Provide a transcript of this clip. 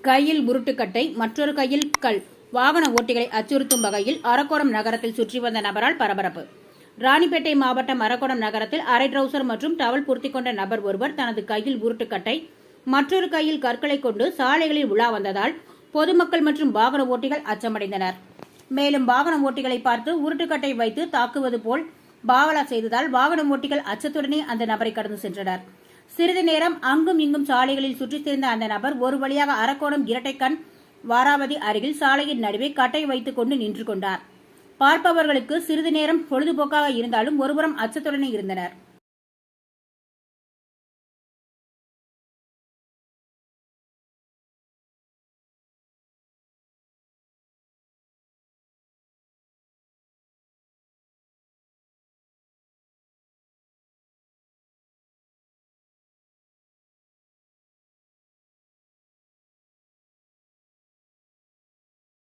கையில் உருட்டுக்கட்டை, மற்றொரு கையில் கல். வாகன ஓட்டிகளை அச்சுறுத்தும் வகையில் அரக்கோணம் நகரத்தில் சுற்றி வந்த நபரால் பரபரப்பு. ராணிப்பேட்டை மாவட்டம் அரக்கோணம் நகரத்தில் அரை ட்ரவுசர் மற்றும் டவல் பொருத்திக் கொண்ட நபர் ஒருவர் தனது கையில் உருட்டுக்கட்டை, மற்றொரு கையில் கற்களை கொண்டு சாலைகளில் உலா வந்ததால் பொதுமக்கள் மற்றும் வாகன ஓட்டிகள் அச்சமடைந்தனர். மேலும் வாகன ஓட்டிகளை பார்த்து உருட்டுக்கட்டை வைத்து தாக்குவது போல் பாவலா செய்ததால் வாகன ஓட்டிகள் அச்சத்துடனே அந்த நபரை கடந்து சென்றனர். சிறிது நேரம் அங்கும் இங்கும் சாலைகளில் சுற்றித் திரிந்த அந்த நபர் ஒரு வழியாக அரக்கோணம் இரட்டைக்கண் வாராவதி அருகில் சாலையின் நடுவே கட்டை வைத்துக் கொண்டு நின்று கொண்டார். பார்ப்பவர்களுக்கு சிறிது நேரம் பொழுதுபோக்காக இருந்தாலும் ஒருபுறம் அச்சத்துடனே இருந்தனர்.